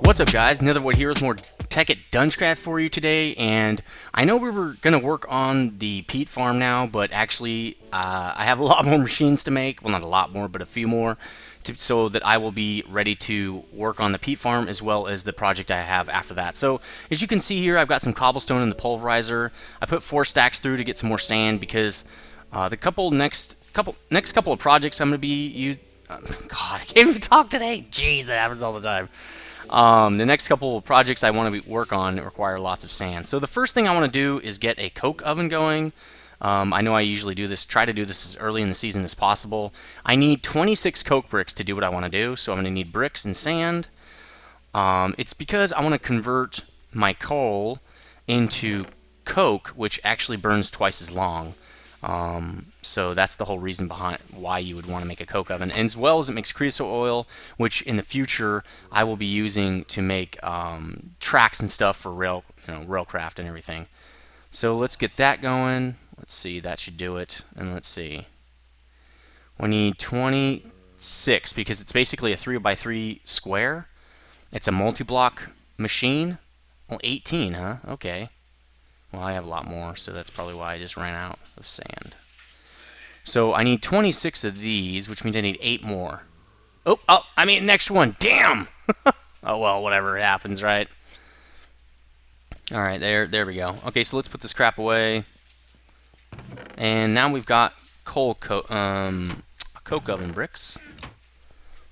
What's up, guys? nethervvoid here with more Tekkit DungeCraft for you today, and I know we were going to work on the peat farm now, but actually I have a lot more machines to make. Well, not a lot more, but a few more, so that I will be ready to work on the peat farm as well as the project I have after that. So, as you can see here, I've got some cobblestone in the pulverizer. I put 4 stacks through to get some more sand because the next couple of projects I'm going to be using. God, I can't even talk today. Jeez, that happens all the time. The next couple of projects I want to work on require lots of sand. So the first thing I want to do is get a coke oven going. I know I usually try to do this as early in the season as possible. I need 26 coke bricks to do what I want to do, so I'm going to need bricks and sand. It's because I want to convert my coal into coke, which actually burns twice as long. So that's the whole reason behind why you would want to make a coke oven, and as well as it makes creosote oil, which in the future I will be using to make tracks and stuff for railcraft and everything. So let's get that going. Let's see, that should do it. And let's see, we need 26 because it's basically a 3x3 square. It's a multi-block machine. Well, 18, huh? Okay. Well, I have a lot more, so that's probably why I just ran out of sand. So I need 26 of these, which means I need 8 more. Oh, I mean, next one. Damn! Oh, well, whatever happens, right? All right, there we go. Okay, so let's put this crap away. And now we've got coke oven bricks.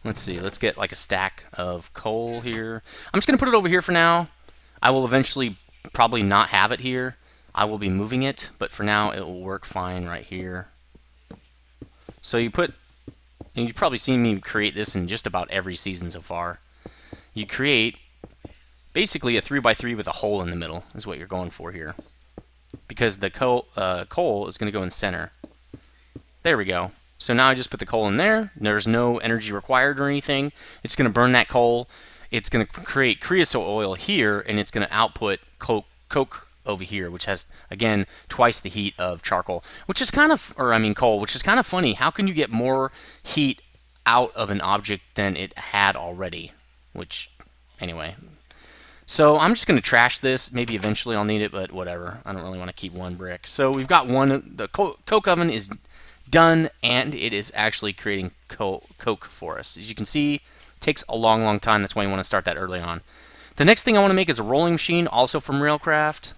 Let's see, let's get like a stack of coal here. I'm just going to put it over here for now. I will eventually probably not have it here. I will be moving it, but for now it will work fine right here. So and you've probably seen me create this in just about every season so far. You create basically a 3x3 with a hole in the middle is what you're going for here, because the coal is going to go in center. There we go. So now I just put the coal in there. There's no energy required or anything. It's going to burn that coal. It's going to create creosote oil here, and it's going to output coke over here, which has, again, twice the heat of charcoal, which is kind of, coal, which is kind of funny. How can you get more heat out of an object than it had already? Which, anyway. So I'm just going to trash this. Maybe eventually I'll need it, but whatever. I don't really want to keep one brick. So we've got one. The coke oven is done, and it is actually creating coke for us. As you can see, it takes a long, long time. That's why you want to start that early on. The next thing I want to make is a rolling machine, also from Railcraft.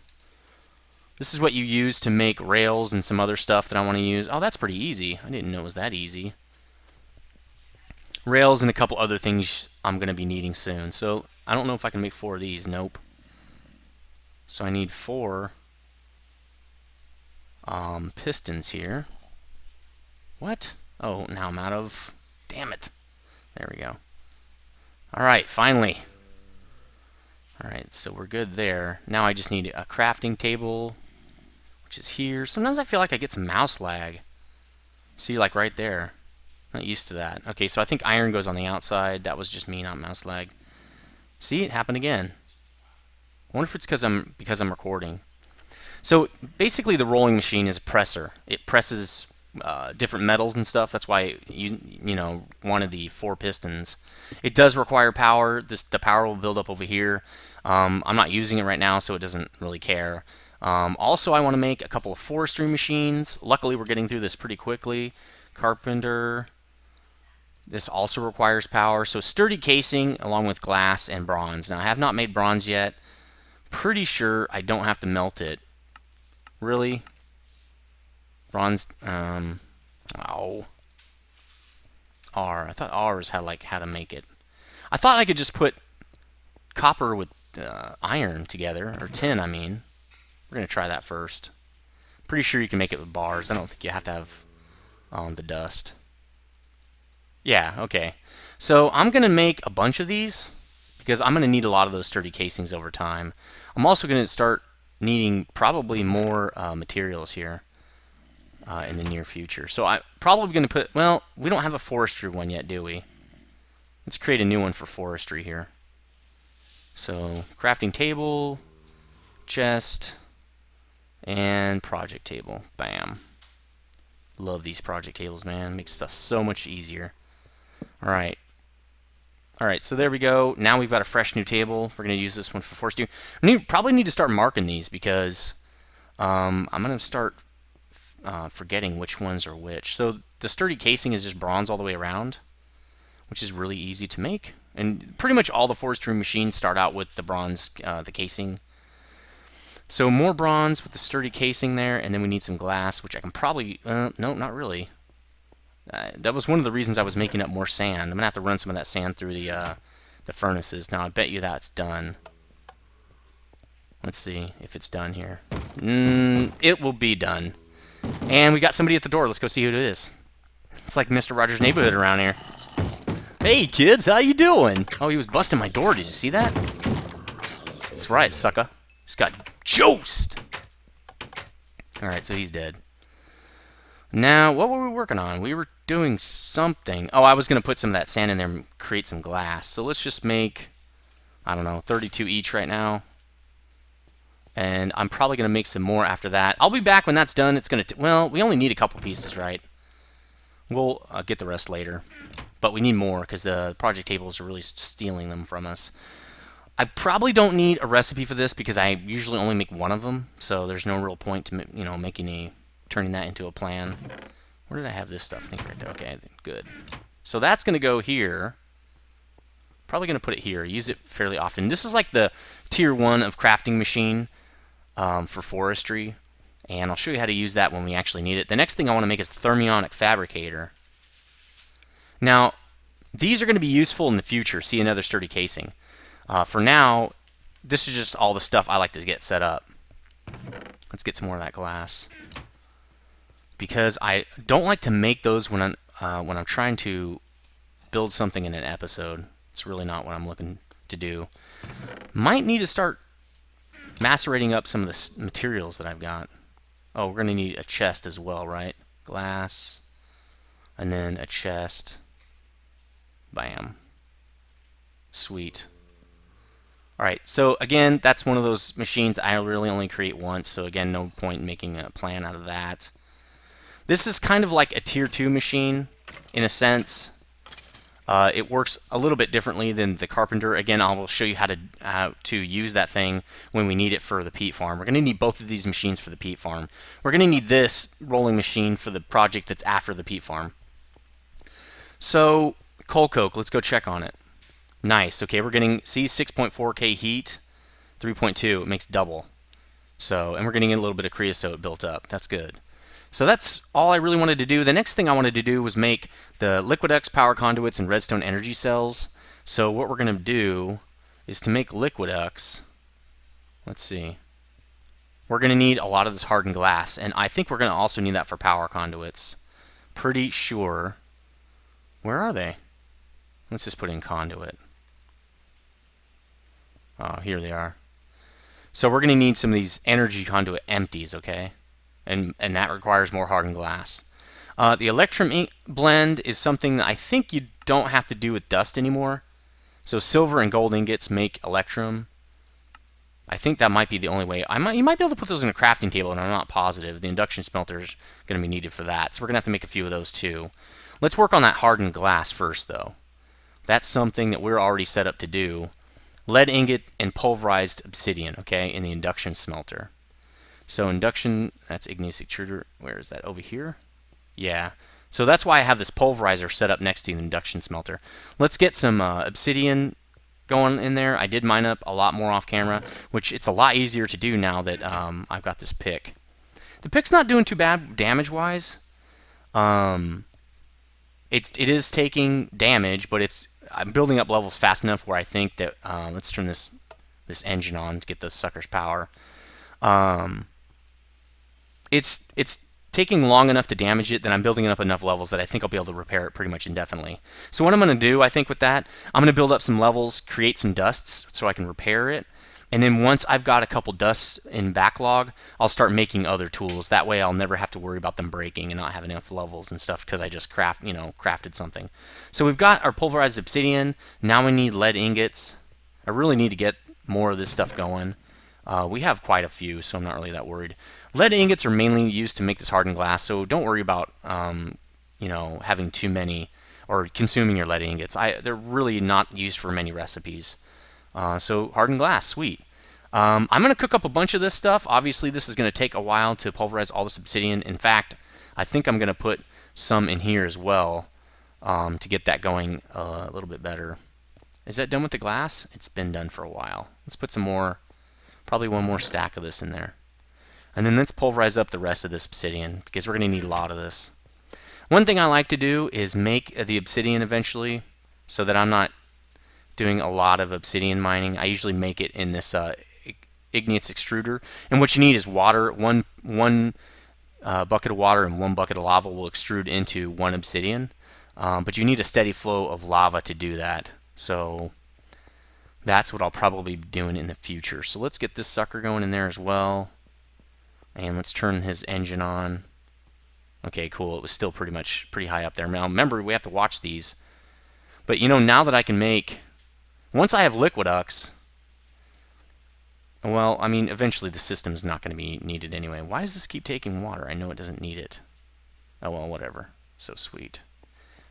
This is what you use to make rails and some other stuff that I want to use. Oh, that's pretty easy. I didn't know it was that easy. Rails and a couple other things I'm going to be needing soon. So I don't know if I can make 4 of these. Nope. So I need 4 pistons here. What? Oh, now I'm out of... Damn it. There we go. Alright, finally. Alright, so we're good there. Now I just need a crafting table, which is here. Sometimes I feel like I get some mouse lag. See, like right there. Not used to that. Okay, so I think iron goes on the outside. That was just me, not mouse lag. See, it happened again. I wonder if it's because I'm recording. So basically, the rolling machine is a presser. It presses different metals and stuff. That's why you know, wanted the 4 pistons. It does require power. The power will build up over here. I'm not using it right now, so it doesn't really care. Also, I want to make a couple of forestry machines. Luckily, we're getting through this pretty quickly. Carpenter. This also requires power. So sturdy casing along with glass and bronze. Now, I have not made bronze yet. Pretty sure I don't have to melt it. Really? Bronze, oh. R. I thought R's had, like, how to make it. I thought I could just put copper with iron together, or tin, I mean. We're going to try that first. Pretty sure you can make it with bars. I don't think you have to have the dust. Yeah, okay. So I'm going to make a bunch of these, because I'm going to need a lot of those sturdy casings over time. I'm also going to start needing probably more materials here in the near future. So I'm probably going to put, well, we don't have a forestry one yet, do we? Let's create a new one for forestry here. So crafting table, chest, and project table. Bam. Love these project tables, man. Makes stuff so much easier. Alright. Alright, so there we go. Now we've got a fresh new table. We're going to use this one for force 2. Probably need to start marking these because I'm going to start forgetting which ones are which. So the sturdy casing is just bronze all the way around, which is really easy to make. And pretty much all the forestry machines start out with the bronze, the casing. So more bronze with the sturdy casing there, and then we need some glass, which I can probably, no, not really. That was one of the reasons I was making up more sand. I'm going to have to run some of that sand through the furnaces. Now, I bet you that's done. Let's see if it's done here. It will be done. And we got somebody at the door. Let's go see who it is. It's like Mr. Rogers' Neighborhood around here. Hey, kids, how you doing? Oh, he was busting my door. Did you see that? That's right, sucker. He's got juiced. Alright, so he's dead. Now, what were we working on? We were doing something. Oh, I was going to put some of that sand in there and create some glass. So let's just make, I don't know, 32 each right now. And I'm probably going to make some more after that. I'll be back when that's done. It's going to, well, we only need a couple pieces, right? We'll get the rest later. But we need more because the project tables are really stealing them from us. I probably don't need a recipe for this because I usually only make one of them. So there's no real point to, you know, turning that into a plan. Where did I have this stuff? I think right there. Okay, good. So that's going to go here. Probably going to put it here. Use it fairly often. This is like the tier 1 of crafting machine for forestry. And I'll show you how to use that when we actually need it. The next thing I want to make is the thermionic fabricator. Now, these are going to be useful in the future. See another sturdy casing. For now, this is just all the stuff I like to get set up. Let's get some more of that glass. Because I don't like to make those when I'm trying to build something in an episode. It's really not what I'm looking to do. Might need to start macerating up some of the materials that I've got. Oh, we're going to need a chest as well, right? Glass. And then a chest. Bam. Sweet. Alright, so again, that's one of those machines I really only create once. So again, no point in making a plan out of that. This is kind of like a tier 2 machine, in a sense. It works a little bit differently than the carpenter. Again, I will show you how to use that thing when we need it for the peat farm. We're going to need both of these machines for the peat farm. We're going to need this rolling machine for the project that's after the peat farm. So, coal coke, let's go check on it. Nice. Okay, we're getting, see, 6.4K heat, 3.2. It makes double. So, and we're getting a little bit of creosote built up. That's good. So that's all I really wanted to do. The next thing I wanted to do was make the Liquiducts, power conduits, and redstone energy cells. So what we're going to do is to make Liquiducts, let's see, we're going to need a lot of this hardened glass. And I think we're going to also need that for power conduits. Pretty sure. Where are they? Let's just put in conduit. Oh, here they are. So we're going to need some of these energy conduit empties, okay? And that requires more hardened glass. The electrum ink blend is something that I think you don't have to do with dust anymore. So silver and gold ingots make electrum. I think that might be the only way. You might be able to put those in a crafting table, and I'm not positive. The induction smelter is going to be needed for that. So we're going to have to make a few of those too. Let's work on that hardened glass first, though. That's something that we're already set up to do. Lead ingot and pulverized obsidian, okay, in the induction smelter. So induction, that's igneous extruder. Where is that? Over here? Yeah. So that's why I have this pulverizer set up next to the induction smelter. Let's get some obsidian going in there. I did mine up a lot more off camera, which it's a lot easier to do now that I've got this pick. The pick's not doing too bad damage-wise. It is taking damage, but I'm building up levels fast enough where I think that let's turn this engine on to get those suckers power. It's taking long enough to damage it that I'm building up enough levels that I think I'll be able to repair it pretty much indefinitely. So what I'm going to do, I think with that, I'm going to build up some levels, create some dusts so I can repair it. And then once I've got a couple dusts in backlog, I'll start making other tools. That way I'll never have to worry about them breaking and not have enough levels and stuff because I just crafted something. So we've got our pulverized obsidian. Now we need lead ingots. I really need to get more of this stuff going. We have quite a few, so I'm not really that worried. Lead ingots are mainly used to make this hardened glass, so don't worry about having too many or consuming your lead ingots. They're really not used for many recipes. So hardened glass, sweet. I'm going to cook up a bunch of this stuff. Obviously, this is going to take a while to pulverize all this obsidian. In fact, I think I'm going to put some in here as well to get that going a little bit better. Is that done with the glass? It's been done for a while. Let's put some more, probably one more stack of this in there. And then let's pulverize up the rest of this obsidian because we're going to need a lot of this. One thing I like to do is make the obsidian eventually so that I'm not doing a lot of obsidian mining. I usually make it in this igneous extruder. And what you need is water. One bucket of water and 1 bucket of lava will extrude into 1 obsidian. But you need a steady flow of lava to do that. So that's what I'll probably be doing in the future. So let's get this sucker going in there as well. And let's turn his engine on. Okay, cool. It was still pretty high up there. Now remember, we have to watch these. But now that I can make, once I have liquiducts, well, I mean, eventually the system's not going to be needed anyway. Why does this keep taking water? I know it doesn't need it. Oh, well, whatever. So sweet.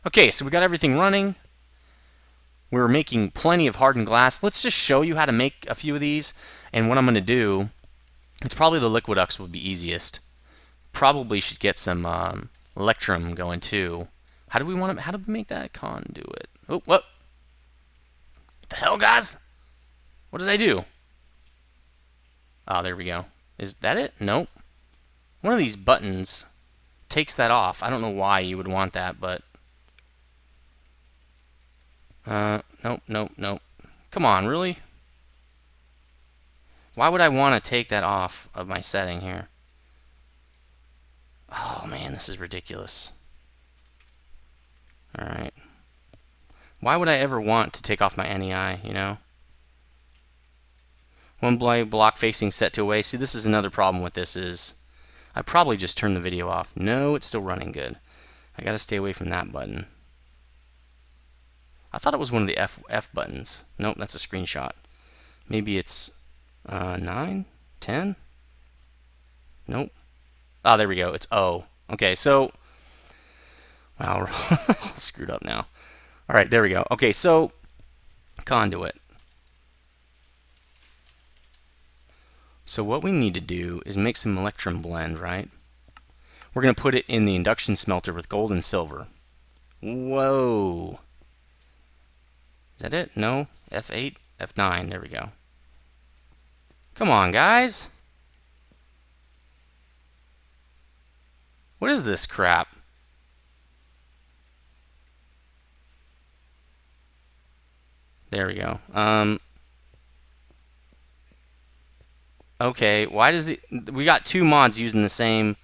Okay, so we got everything running. We're making plenty of hardened glass. Let's just show you how to make a few of these. And what I'm going to do, it's probably the liquiducts would be easiest. Probably should get some electrum going too. How do we make that conduit? Oh, what the hell, guys? What did I do? Oh, there we go. Is that it? Nope. One of these buttons takes that off. I don't know why you would want that, but nope. Come on, really? Why would I want to take that off of my setting here? Oh man, this is ridiculous. Alright. Why would I ever want to take off my NEI, One block facing set to away. See, this is another problem with this is I probably just turned the video off. No, it's still running good. I gotta stay away from that button. I thought it was one of the F buttons. Nope, that's a screenshot. Maybe it's 9? 10? Nope. Oh, there we go. It's O. Okay, so wow, we're screwed up now. All right, there we go. Okay, so conduit. So what we need to do is make some electrum blend, right? We're going to put it in the induction smelter with gold and silver. Whoa. Is that it? No? F8? F9. There we go. Come on, guys. What is this crap? There we go. Okay, why does it... We got 2 mods using the same...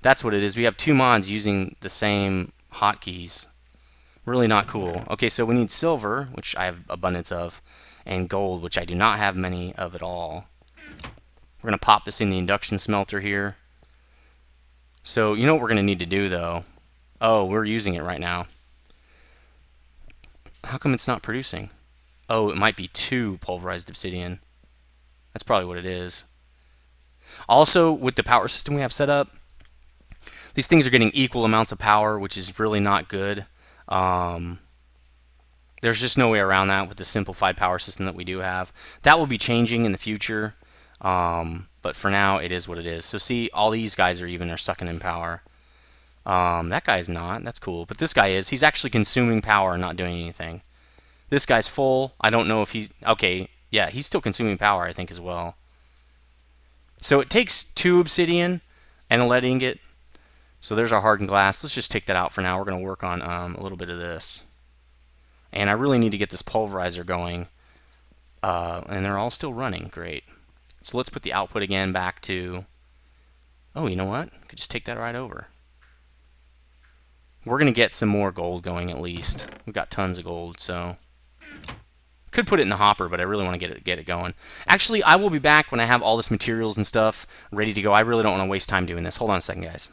That's what it is. We have 2 mods using the same hotkeys. Really not cool. Okay, so we need silver, which I have abundance of, and gold, which I do not have many of at all. We're going to pop this in the induction smelter here. So, you know what we're going to need to do, though? Oh, we're using it right now. How come it's not producing? Oh, it might be 2 pulverized obsidian. That's probably what it is. Also, with the power system we have set up, these things are getting equal amounts of power, which is really not good. There's just no way around that with the simplified power system that we do have. That will be changing in the future, but for now, it is what it is. So see, all these guys are sucking in power. That guy's not. That's cool. But this guy is. He's actually consuming power and not doing anything. This guy's full. I don't know if he's... Okay, yeah, he's still consuming power, I think, as well. So it takes 2 obsidian and a lead ingot. So there's our hardened glass. Let's just take that out for now. We're going to work on a little bit of this. And I really need to get this pulverizer going. And they're all still running. Great. So let's put the output again back to... Oh, you know what? I could just take that right over. We're going to get some more gold going at least. We've got tons of gold, so... Could put it in the hopper, but I really want to get it going. Actually, I will be back when I have all this materials and stuff ready to go. I really don't want to waste time doing this. Hold on a second, guys.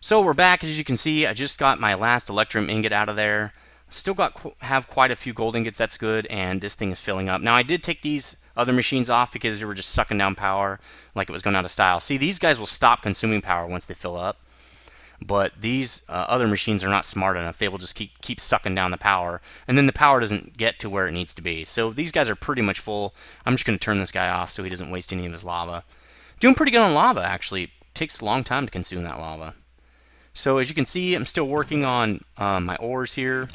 So we're back. As you can see, I just got my last electrum ingot out of there. Still have quite a few gold ingots. That's good, and this thing is filling up. Now, I did take these other machines off because they were just sucking down power like it was going out of style. See, these guys will stop consuming power once they fill up. But these other machines are not smart enough. They will just keep sucking down the power, and then the power doesn't get to where it needs to be. So these guys are pretty much full. I'm just going to turn this guy off so he doesn't waste any of his lava. Doing pretty good on lava, actually. It takes a long time to consume that lava. So as you can see, I'm still working on my ores here.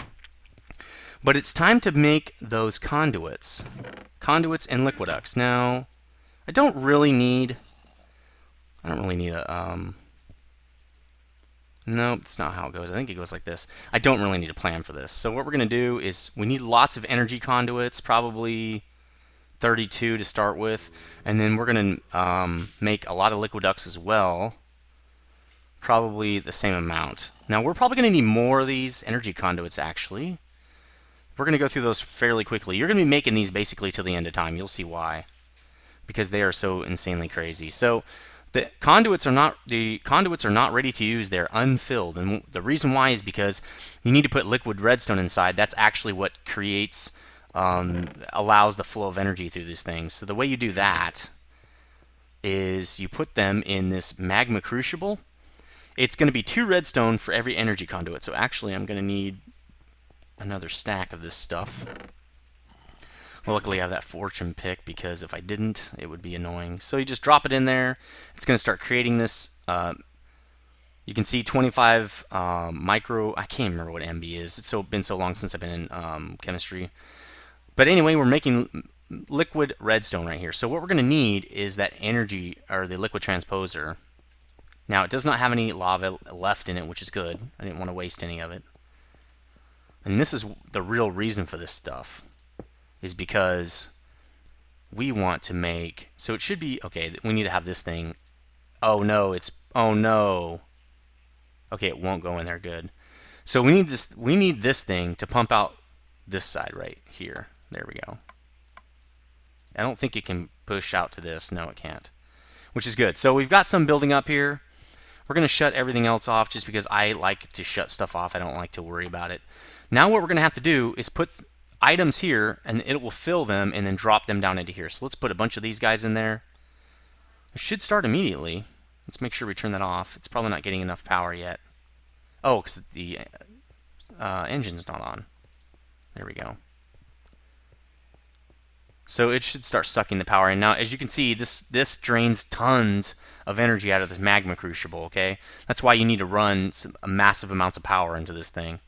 But it's time to make those conduits. Conduits and liquiducts. Now, I don't really need a... Nope, that's not how it goes. I think it goes like this. I don't really need a plan for this. So what we're going to do is we need lots of energy conduits, probably 32 to start with. And then we're going to make a lot of liquiducts as well. Probably the same amount. Now, we're probably going to need more of these energy conduits, actually. We're going to go through those fairly quickly. You're going to be making these basically till the end of time. You'll see why. Because they are so insanely crazy. So the conduits are not ready to use. They're unfilled, and the reason why is because you need to put liquid redstone inside. That's actually what creates, allows the flow of energy through these things. So the way you do that is you put them in this magma crucible. It's going to be 2 redstone for every energy conduit. So actually, I'm going to need another stack of this stuff. Well, luckily I have that fortune pick, because if I didn't, it would be annoying. So you just drop it in there. It's going to start creating this. You can see 25 micro. I can't remember what MB is. It's been so long since I've been in chemistry. But anyway, we're making liquid redstone right here. So what we're going to need is that energy, or the liquid transposer. Now, it does not have any lava left in it, which is good. I didn't want to waste any of it. And this is the real reason for this stuff. Is because we want to make, so it should be, okay, we need to have this thing, oh no, oh no, okay, it won't go in there, good. So we need this thing to pump out this side right here. There we go. I don't think it can push out to this. No, it can't, which is good. So we've got some building up here. We're going to shut everything else off just because I like to shut stuff off. I don't like to worry about it. Now what we're going to have to do is put items here, and it will fill them and then drop them down into here. So let's put a bunch of these guys in there. It should start immediately. Let's make sure we turn that off. It's probably not getting enough power yet. Oh, because the engine's not on. There we go. So it should start sucking the power in. Now, as you can see, this drains tons of energy out of this magma crucible, okay? That's why you need to run massive amounts of power into this thing.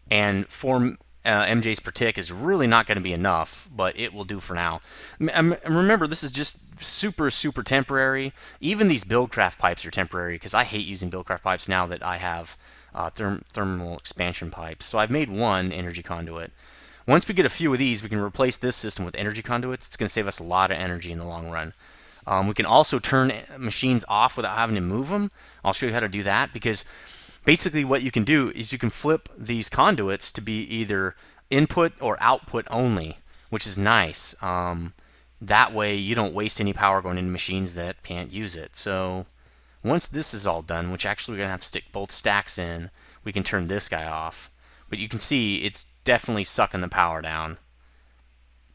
And 4 MJs per tick is really not going to be enough, but it will do for now. Remember, this is just super, super temporary. Even these BuildCraft pipes are temporary, because I hate using BuildCraft pipes now that I have thermal expansion pipes. So I've made 1 energy conduit. Once we get a few of these, we can replace this system with energy conduits. It's going to save us a lot of energy in the long run. We can also turn machines off without having to move them. I'll show you how to do that, because basically what you can do is you can flip these conduits to be either input or output only, which is nice. That way you don't waste any power going into machines that can't use it. So once this is all done, which actually we're going to have to stick both stacks in, we can turn this guy off. But you can see it's definitely sucking the power down.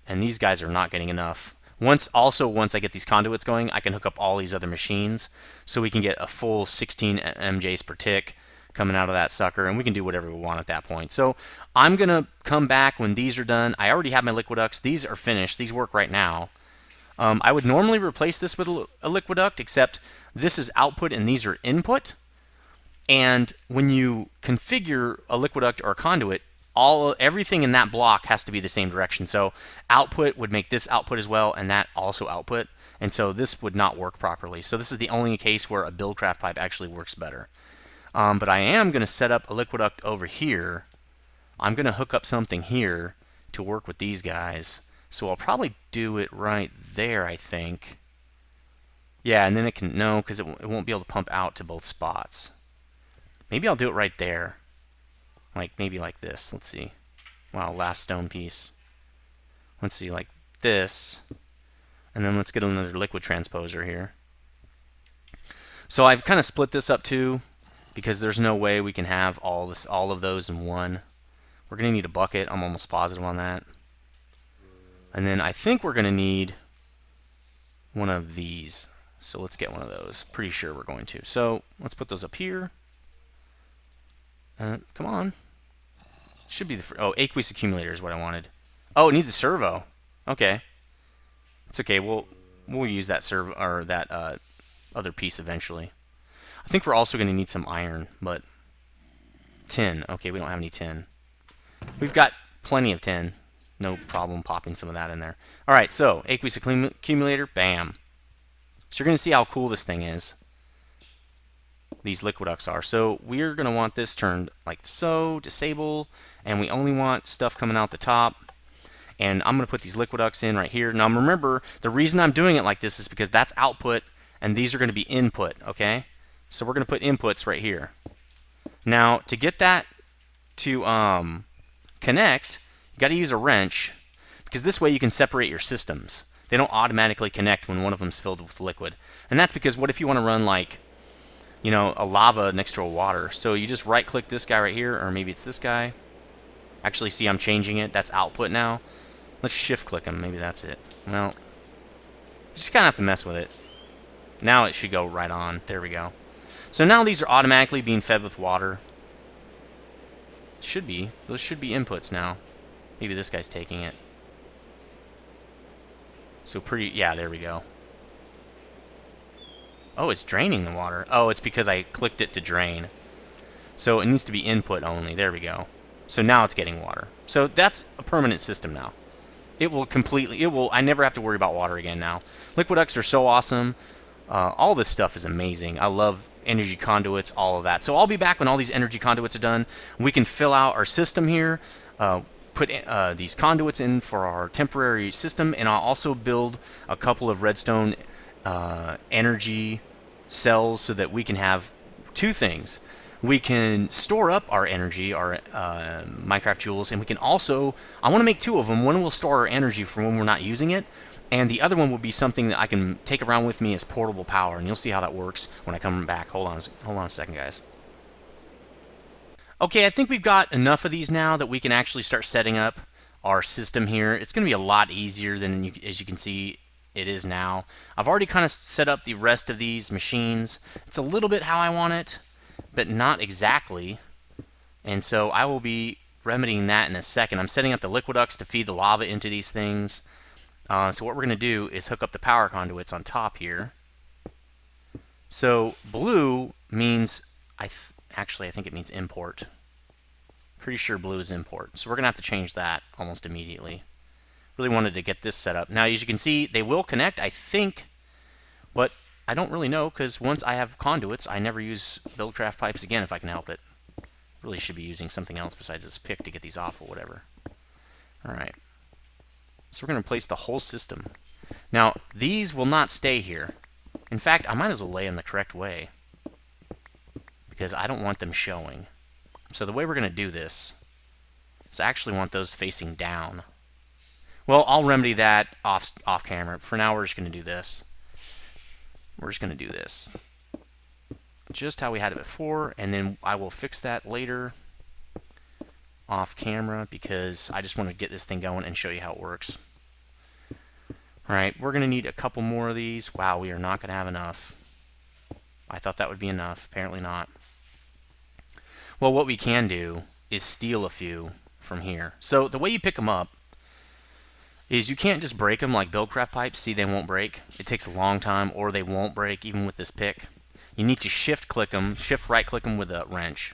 And these guys are not getting enough. Once I get these conduits going, I can hook up all these other machines, so we can get a full 16 MJs per tick coming out of that sucker, and we can do whatever we want at that point. So I'm going to come back when these are done. I already have my liquiducts. These are finished. These work right now. I would normally replace this with a liquiduct, except this is output and these are input. And when you configure a liquiduct or a conduit, everything in that block has to be the same direction. So output would make this output as well, and that also output. And so this would not work properly. So this is the only case where a BuildCraft pipe actually works better. But I am going to set up a liquiduct over here. I'm going to hook up something here to work with these guys. So I'll probably do it right there, I think. Yeah, and then it can, no, because it won't be able to pump out to both spots. Maybe I'll do it right there. Maybe like this. Let's see. Wow, last stone piece. Let's see, like this. And then let's get another liquid transposer here. So I've kind of split this up too, because there's no way we can have all of those in one. We're going to need a bucket. I'm almost positive on that. And then I think we're going to need one of these. So let's get one of those. Pretty sure we're going to. So let's put those up here. Come on. Should be the... Oh, aqueous accumulator is what I wanted. Oh, it needs a servo. Okay. It's okay. We'll use that servo, or that other piece eventually. I think we're also going to need some iron, but tin. Okay, we don't have any tin. We've got plenty of tin. No problem popping some of that in there. All right, so aqueous accumulator, bam. So you're going to see how cool this thing is. These liquiducts are. So we're going to want this turned like so, disable, and we only want stuff coming out the top. And I'm going to put these liquiducts in right here. Now remember, the reason I'm doing it like this is because that's output, and these are going to be input, okay? So we're going to put inputs right here. Now, to get that to connect, you got to use a wrench, because this way you can separate your systems. They don't automatically connect when one of them's filled with liquid. And that's because what if you want to run like, you know, a lava next to a water? So you just right click this guy right here, or maybe it's this guy. Actually, see, I'm changing it. That's output now. Let's shift click them. Maybe that's it. Well, just kind of have to mess with it. Now it should go right on. There we go. So now these are automatically being fed with water. Should be. Those should be inputs now. Maybe this guy's taking it. So pretty, yeah, there we go. Oh, it's draining the water. Oh, it's because I clicked it to drain. So it needs to be input only. There we go. So now it's getting water. So that's a permanent system now. It will completely, I never have to worry about water again now. Liquiducts are so awesome. All this stuff is amazing. I love energy conduits, all of that. So I'll be back when all these energy conduits are done. We can fill out our system here, put these conduits in for our temporary system, and I'll also build a couple of redstone energy cells so that we can have two things. We can store up our energy, our Minecraft jewels, and we can also, I want to make two of them. One will store our energy for when we're not using it, and the other one will be something that I can take around with me as portable power, and you'll see how that works when I come back. Hold on a second, guys. Okay, I think we've got enough of these now that we can actually start setting up our system here. It's going to be a lot easier than, as you can see, it is now. I've already kind of set up the rest of these machines. It's a little bit how I want it, but not exactly. And so I will be remedying that in a second. I'm setting up the liquiducts to feed the lava into these things. So what we're going to do is hook up the power conduits on top here. So blue means, actually I think it means import. Pretty sure blue is import. So we're going to have to change that almost immediately. Really wanted to get this set up. Now, as you can see, they will connect, I think, but I don't really know, because once I have conduits, I never use BuildCraft pipes again if I can help it. Really should be using something else besides this pick to get these off or whatever. Alright. So we're going to place the whole system. Now, these will not stay here. In fact, I might as well lay in the correct way, because I don't want them showing. So the way we're going to do this is I actually want those facing down. Well, I'll remedy that off camera. For now, we're just going to do this. We're just going to do this. Just how we had it before, and then I will fix that later off camera, because I just want to get this thing going and show you how it works. Alright, we're going to need a couple more of these. Wow, we are not going to have enough. I thought that would be enough. Apparently not. Well, what we can do is steal a few from here. So the way you pick them up is you can't just break them like BuildCraft pipes. See, they won't break. It takes a long time, or they won't break even with this pick. You need to shift click them, shift right click them with a wrench.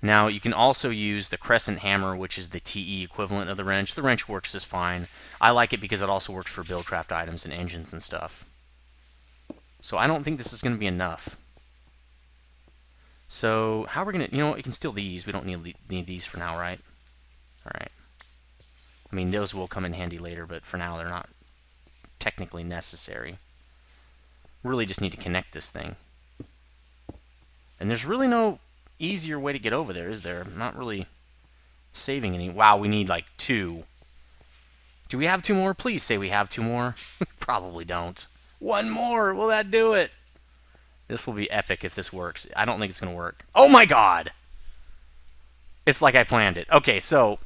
Now, you can also use the crescent hammer, which is the TE equivalent of the wrench. The wrench works just fine. I like it because it also works for BuildCraft items and engines and stuff. So I don't think this is going to be enough. So how are we going to, you know, we can steal these. We don't need these for now, right? Alright. I mean, those will come in handy later, but for now they're not technically necessary. Really just need to connect this thing. And there's really no easier way to get over there, is there? I'm not really saving any. Wow, we need like 2. Do we have 2 more? Please say we have 2 more. Probably don't. 1 more! Will that do it? This will be epic if this works. I don't think it's going to work. Oh my god! It's like I planned it. Okay, so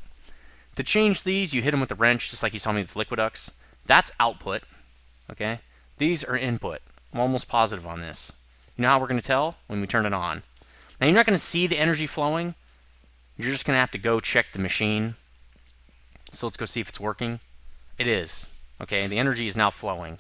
to change these, you hit them with the wrench, just like you saw me with Liquiducts. That's output. Okay? These are input. I'm almost positive on this. You know how we're going to tell? When we turn it on. Now, you're not going to see the energy flowing. You're just going to have to go check the machine. So let's go see if it's working. It is. Okay, the energy is now flowing.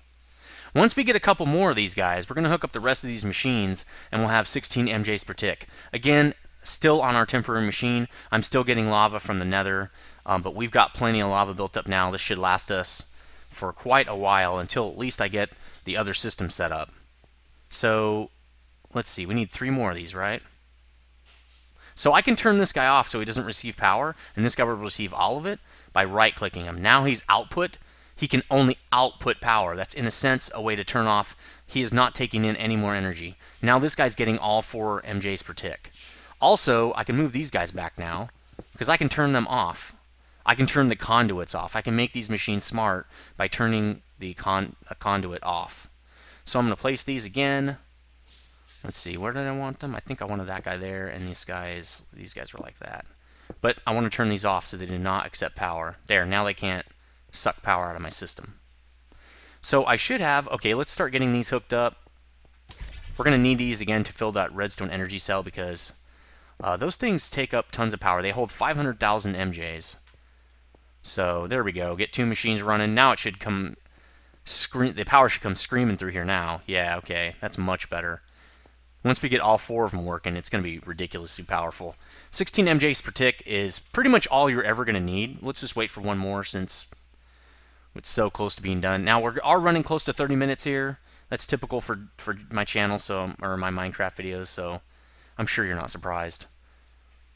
Once we get a couple more of these guys, we're going to hook up the rest of these machines, and we'll have 16 MJs per tick. Again, still on our temporary machine. I'm still getting lava from the nether, but we've got plenty of lava built up now. This should last us for quite a while until at least I get the other system set up. So, let's see. We need 3 more of these, right? So I can turn this guy off so he doesn't receive power, and this guy will receive all of it by right-clicking him. Now he's output. He can only output power. That's, in a sense, a way to turn off. He is not taking in any more energy. Now this guy's getting all 4 MJs per tick. Also, I can move these guys back now, because I can turn them off. I can turn the conduits off. I can make these machines smart by turning the conduit off. So I'm going to place these again. Let's see, where did I want them? I think I wanted that guy there, and these guys were like that. But I want to turn these off so they do not accept power. There, now they can't suck power out of my system. So I should have, okay, let's start getting these hooked up. We're going to need these again to fill that redstone energy cell because those things take up tons of power. They hold 500,000 MJs. So there we go. Get 2 machines running. Now it should come, the power should come screaming through here now. Yeah, okay, that's much better. Once we get all 4 of them working, it's going to be ridiculously powerful. 16 MJs per tick is pretty much all you're ever going to need. Let's just wait for one more since it's so close to being done. Now, we are running close to 30 minutes here. That's typical for my channel, or my Minecraft videos, so I'm sure you're not surprised.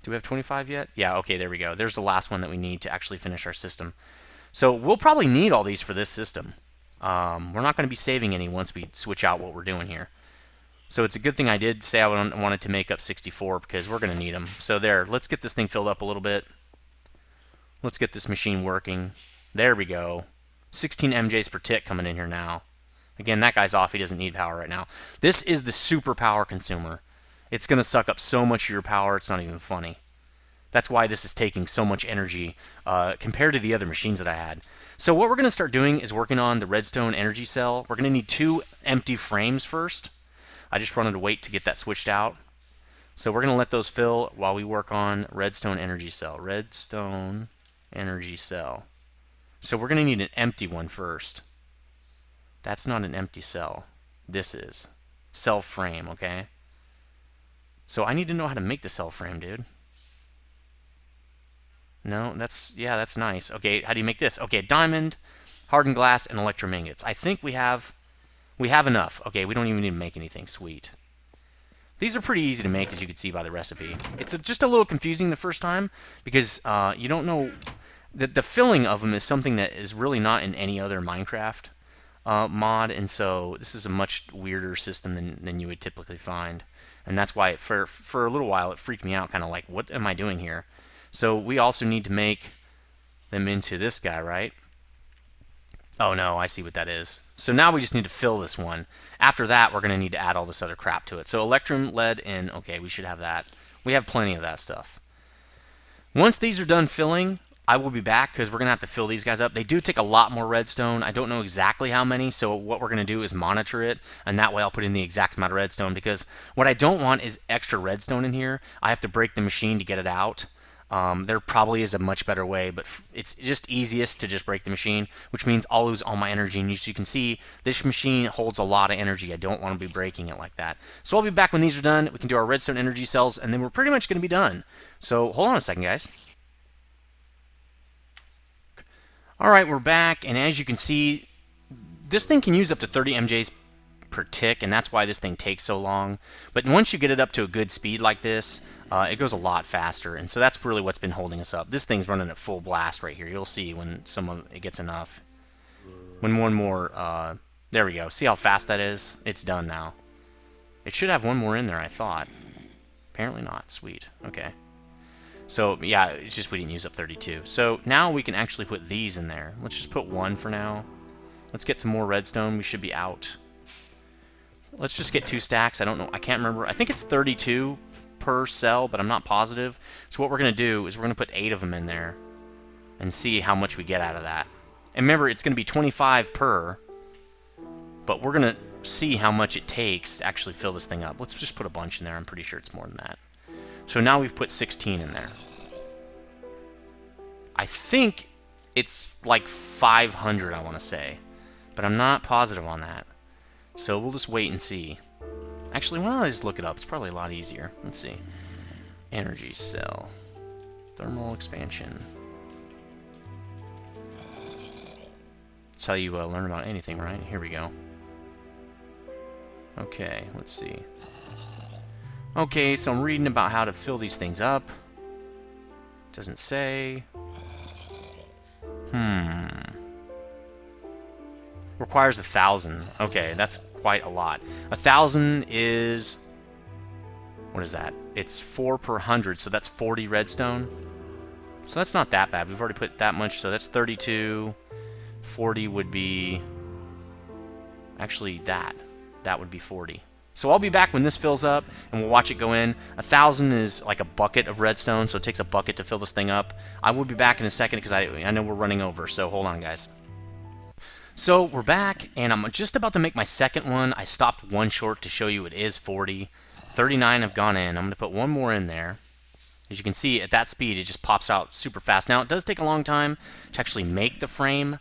Do we have 25 yet? Yeah, okay, there we go. There's the last one that we need to actually finish our system. So we'll probably need all these for this system. We're not going to be saving any once we switch out what we're doing here. So it's a good thing I did say I wanted to make up 64 because we're going to need them. So there, let's get this thing filled up a little bit. Let's get this machine working. There we go. 16 MJs per tick coming in here now. Again, that guy's off. He doesn't need power right now. This is the super power consumer. It's going to suck up so much of your power, it's not even funny. That's why this is taking so much energy compared to the other machines that I had. So what we're going to start doing is working on the redstone energy cell. We're going to need 2 empty frames first. I just wanted to wait to get that switched out. So we're going to let those fill while we work on redstone energy cell. Redstone energy cell. So we're going to need an empty one first. That's not an empty cell. This is. Cell frame, okay? So I need to know how to make the cell frame, dude. No, that's nice. Okay, how do you make this? Okay, diamond, hardened glass, and electrum ingots. I think we have enough. Okay, we don't even need to make anything. Sweet. These are pretty easy to make, as you can see by the recipe. It's just a little confusing the first time because you don't know. The filling of them is something that is really not in any other Minecraft mod, and so this is a much weirder system than you would typically find. And that's why for a little while it freaked me out, kind of like, what am I doing here? So we also need to make them into this guy, right? Oh no, I see what that is. So now we just need to fill this one. After that, we're going to need to add all this other crap to it. So electrum, lead, and okay, we should have that. We have plenty of that stuff. Once these are done filling, I will be back because we're going to have to fill these guys up. They do take a lot more redstone. I don't know exactly how many, so what we're going to do is monitor it, and that way I'll put in the exact amount of redstone because what I don't want is extra redstone in here. I have to break the machine to get it out. There probably is a much better way, but it's just easiest to just break the machine, which means I'll lose all my energy. And as you can see, this machine holds a lot of energy. I don't want to be breaking it like that. So I'll be back when these are done. We can do our redstone energy cells, and then we're pretty much going to be done. So hold on a second, guys. All right, we're back, and as you can see, this thing can use up to 30 MJs per tick, and that's why this thing takes so long. But once you get it up to a good speed like this, it goes a lot faster, and so that's really what's been holding us up. This thing's running at full blast right here. You'll see when some of it gets enough. When one more, there we go. See how fast that is? It's done now. It should have one more in there, I thought. Apparently not. Sweet. Okay. So, yeah, it's just we didn't use up 32. So now we can actually put these in there. Let's just put 1 for now. Let's get some more redstone. We should be out. Let's just get 2 stacks. I don't know. I can't remember. I think it's 32 per cell, but I'm not positive. So what we're going to do is we're going to put 8 of them in there and see how much we get out of that. And remember, it's going to be 25 per, but we're going to see how much it takes to actually fill this thing up. Let's just put a bunch in there. I'm pretty sure it's more than that. So now we've put 16 in there. I think it's like 500, I want to say. But I'm not positive on that. So we'll just wait and see. Actually, why don't I just look it up? It's probably a lot easier. Let's see. Energy cell. Thermal expansion. That's how you learn about anything, right? Here we go. Okay, let's see. Okay, so I'm reading about how to fill these things up. Doesn't say. Requires 1,000. Okay, that's quite a lot. 1,000 is... What is that? It's 4 per 100, so that's 40 redstone. So that's not that bad. We've already put that much, so that's 32. 40 would be... Actually, that would be 40. So I'll be back when this fills up, and we'll watch it go in. 1,000 is like a bucket of redstone, so it takes a bucket to fill this thing up. I will be back in a second, because I know we're running over, so hold on, guys. So we're back, and I'm just about to make my second one. I stopped one short to show you it is 40. 39 have gone in. I'm going to put one more in there. As you can see, at that speed, it just pops out super fast. Now, it does take a long time to actually make the frame.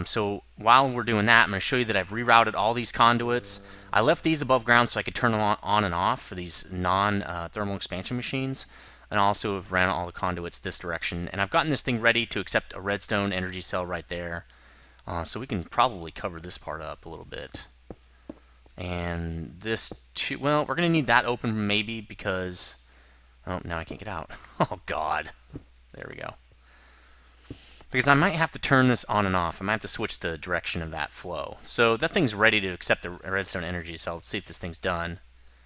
So while we're doing that, I'm going to show you that I've rerouted all these conduits. I left these above ground so I could turn them on and off for these non-thermal expansion machines. And also have ran all the conduits this direction. And I've gotten this thing ready to accept a redstone energy cell right there. So we can probably cover this part up a little bit. And this, too, well, we're going to need that open maybe because... Oh, now I can't get out. Oh, God. There we go. Because I might have to turn this on and off. I might have to switch the direction of that flow. So that thing's ready to accept the redstone energy, so let's see if this thing's done.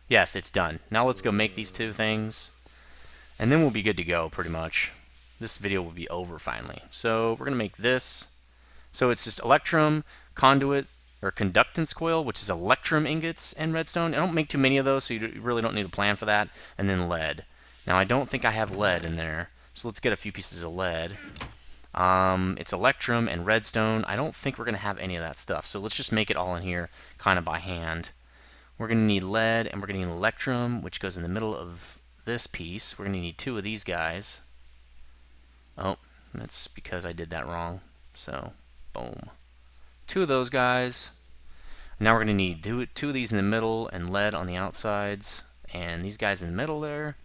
Yes, it's done. Now let's go make these two things. And then we'll be good to go, pretty much. This video will be over, finally. So we're going to make this. So it's just electrum, conduit, or conductance coil, which is electrum ingots and redstone. I don't make too many of those, so you really don't need a plan for that. And then lead. Now, I don't think I have lead in there, so let's get a few pieces of lead. It's electrum and redstone. I don't think we're going to have any of that stuff, so let's just make it all in here kind of by hand. We're going to need lead, and we're going to need electrum, which goes in the middle of this piece. We're going to need 2 of these guys. Oh, that's because I did that wrong. So, boom. 2 of those guys. Now we're going to need 2 of these in the middle and lead on the outsides. And these guys in the middle there.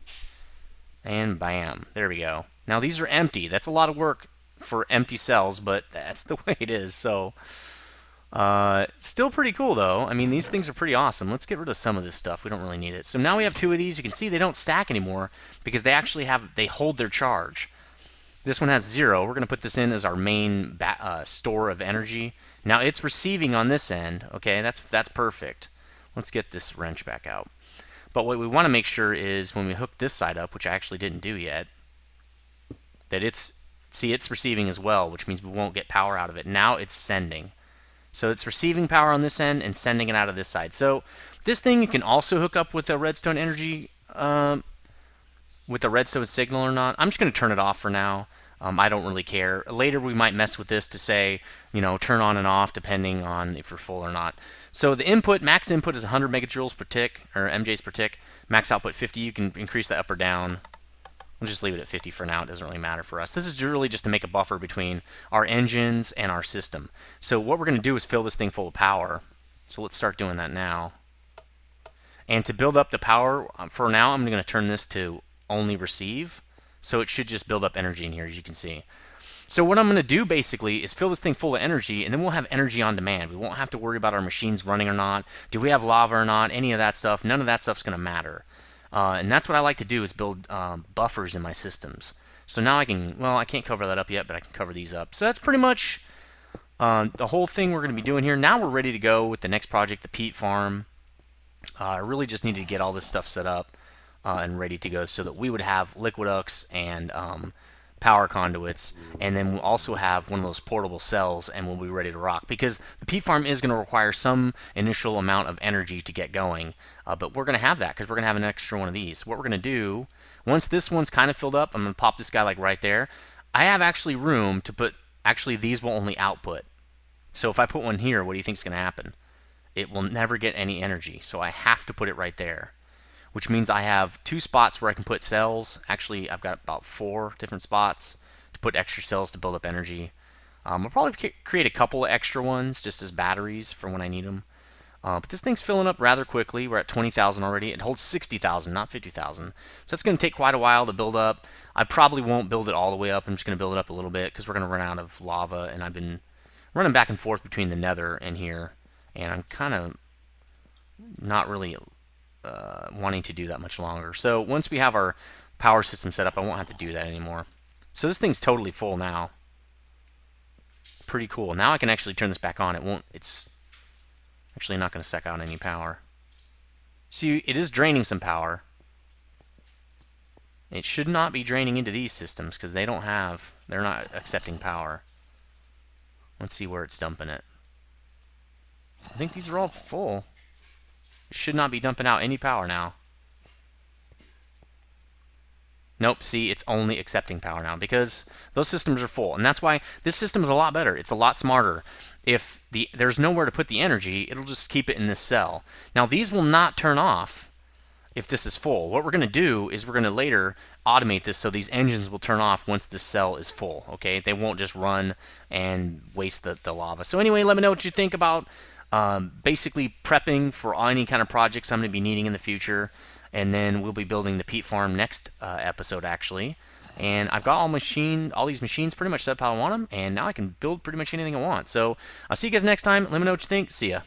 And bam. There we go. Now these are empty. That's a lot of work for empty cells, but that's the way it is. So, still pretty cool though. I mean, these things are pretty awesome. Let's get rid of some of this stuff. We don't really need it. So now we have 2 of these. You can see they don't stack anymore because they actually they hold their charge. This one has 0. We're going to put this in as our main store of energy. Now it's receiving on this end. Okay, that's perfect. Let's get this wrench back out. But what we want to make sure is when we hook this side up, which I actually didn't do yet, that it's receiving as well, which means we won't get power out of it. Now it's sending. So it's receiving power on this end and sending it out of this side. So this thing you can also hook up with a redstone energy with a redstone signal or not. I'm just going to turn it off for now. I don't really care. Later we might mess with this to say, you know, turn on and off depending on if you're full or not. So the input, max input is 100 megajoules per tick, or MJs per tick. Max output 50. You can increase that up or down. We'll just leave it at 50 for now. It doesn't really matter for us. This is really just to make a buffer between our engines and our system. So what we're going to do is fill this thing full of power. So let's start doing that now. And to build up the power, for now, I'm going to turn this to only receive. So it should just build up energy in here, as you can see. So what I'm going to do, basically, is fill this thing full of energy, and then we'll have energy on demand. We won't have to worry about our machines running or not. Do we have lava or not? Any of that stuff. None of that stuff's going to matter. And that's what I like to do, is build buffers in my systems. So now I can, well, I can't cover that up yet, but I can cover these up. So that's pretty much the whole thing we're going to be doing here. Now we're ready to go with the next project, the peat farm. I really just needed to get all this stuff set up and ready to go so that we would have liquiducts and power conduits, and then we'll also have one of those portable cells, and we'll be ready to rock, because the peat farm is going to require some initial amount of energy to get going, but we're going to have that because we're going to have an extra one of these. What we're going to do, once this one's kind of filled up, I'm going to pop this guy like right there. I have actually room to put, actually these will only output. So if I put one here, what do you think is going to happen? it will never get any energy. So I have to put it right there, which means I have 2 spots where I can put cells. Actually, I've got about 4 different spots to put extra cells to build up energy. I'll probably create a couple of extra ones just as batteries for when I need them. But this thing's filling up rather quickly. We're at 20,000 already. It holds 60,000, not 50,000. So that's going to take quite a while to build up. I probably won't build it all the way up. I'm just going to build it up a little bit because we're going to run out of lava. And I've been running back and forth between the nether and here. And I'm kind of not really wanting to do that much longer. So once we have our power system set up, I won't have to do that anymore. So this thing's totally full now. Pretty cool. Now I can actually turn this back on. It's actually not going to suck out any power. See, it is draining some power. It should not be draining into these systems because they're not accepting power. Let's see where it's dumping it. I think these are all full. It should not be dumping out any power now. Nope, see, it's only accepting power now because those systems are full. And that's why this system is a lot better. It's a lot smarter. If there's nowhere to put the energy, it'll just keep it in this cell. Now, these will not turn off if this is full. What we're going to do is we're going to later automate this so these engines will turn off once this cell is full, okay? They won't just run and waste the lava. So anyway, let me know what you think about basically prepping for any kind of projects I'm going to be needing in the future. And then we'll be building the peat farm next episode, actually. And I've got all these machines pretty much set up how I want them, and now I can build pretty much anything I want. So I'll see you guys next time. Let me know what you think. See ya.